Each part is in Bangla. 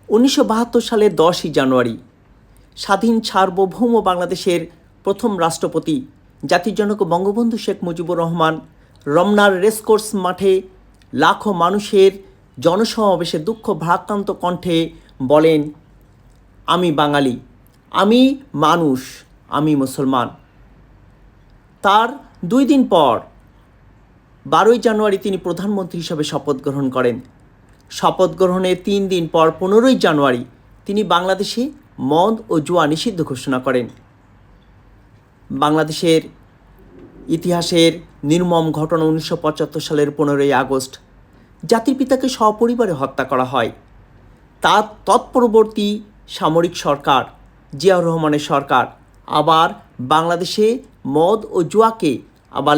1972 সালের 10ই জানুয়ারি স্বাধীন সার্বভৌম বাংলাদেশের প্রথম রাষ্ট্রপতি জাতির জনক বঙ্গবন্ধু শেখ মুজিবুর রহমান রমনার রেসকোর্স মাঠে লাখো মানুষের জনসমাবেশে দুঃখ ভারাক্রান্ত কণ্ঠে বলেন, আমি বাঙালি, আমি মানুষ, আমি মুসলমান। তার 2 দিন পর 12ই জানুয়ারি তিনি প্রধানমন্ত্রী হিসেবে শপথ গ্রহণ করেন। শপথ গ্রহণের 3 দিন পর 15ই জানুয়ারি তিনি বাংলাদেশে মদ ও জুয়া নিষিদ্ধ ঘোষণা করেন। বাংলাদেশের ইতিহাসের নির্মম ঘটনা 1975 সালের 15ই আগস্ট জাতির পিতাকে সপরিবারে হত্যা করা হয়। তার তৎপরবর্তী সামরিক সরকার জিয়াউর রহমানের সরকার আবার বাংলাদেশে মদ ও জুয়াকে আবার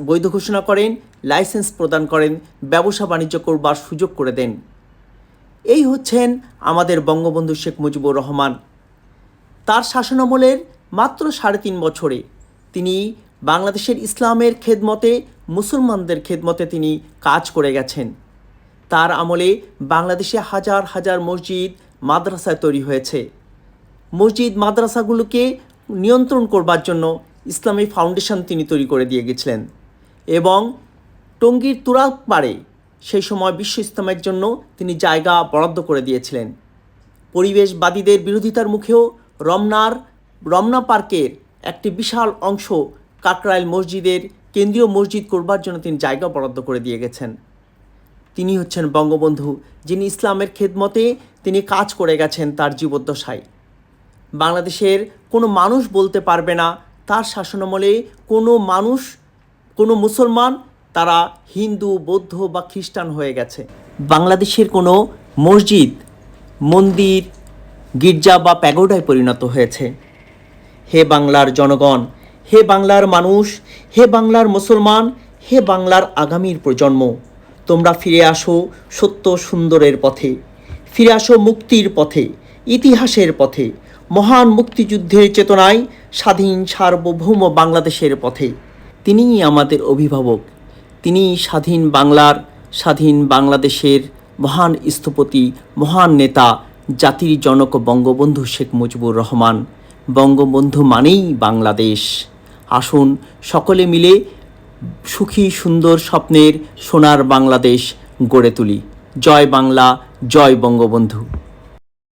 বৈধ ঘোষণা করেন, লাইসেন্স প্রদান করেন, ব্যবসা বাণিজ্য করবার সুযোগ করে দেন। এই হচ্ছেন আমাদের বঙ্গবন্ধু শেখ মুজিবুর রহমান। তার শাসনামলের মাত্র 3.5 বছরে তিনি বাংলাদেশের ইসলামের খেদমতে, মুসলমানদের খেদমতে তিনি কাজ করে গেছেন। তার আমলে বাংলাদেশে হাজার হাজার মসজিদ মাদ্রাসা তৈরি হয়েছে। মসজিদ মাদ্রাসাগুলোকে নিয়ন্ত্রণ করবার জন্য ইসলামী ফাউন্ডেশন তিনি তৈরি করে দিয়ে গেছিলেন এবং টঙ্গীর তুরাগপাড়ে সেই সময় বিশ্ব ইজতেমার জন্য তিনি জায়গা বরাদ্দ করে দিয়েছিলেন। পরিবেশবাদীদের বিরোধিতার মুখেও রমনা পার্কের একটি বিশাল অংশ কাকরাইল মসজিদের কেন্দ্রীয় মসজিদ করবার জন্য তিনি জায়গা বরাদ্দ করে দিয়ে গেছেন। তিনি হচ্ছেন বঙ্গবন্ধু, যিনি ইসলামের খেদমতে তিনি কাজ করে গেছেন তার জীবদ্দশায়। বাংলাদেশের কোনো মানুষ বলতে পারবে না তার শাসনামলে কোনো মুসলমান তারা হিন্দু, বৌদ্ধ বা খ্রিস্টান হয়ে গেছে। বাংলাদেশের কোনো মসজিদ, মন্দির, গির্জা বা প্যাগোডায় পরিণত হয়েছে। হে বাংলার জনগণ, হে বাংলার মানুষ, হে বাংলার মুসলমান, হে বাংলার আগামীর প্রজন্ম, তোমরা ফিরে আসো সত্য সুন্দরের পথে, ফিরে আসো মুক্তির পথে, ইতিহাসের পথে, মহান মুক্তিযুদ্ধের চেতনায় স্বাধীন সার্বভৌম বাংলাদেশের পথে। তিনিই আমাদের অভিভাবক, তিনি স্বাধীন বাংলাদেশের মহান স্থপতি, মহান নেতা, জাতির জনক বঙ্গবন্ধু শেখ মুজিবুর রহমান। বঙ্গবন্ধু মানেই বাংলাদেশ। আসুন সকলে মিলে সুখী সুন্দর স্বপ্নের সোনার বাংলাদেশ গড়ে তুলি। জয় বাংলা, জয় বঙ্গবন্ধু।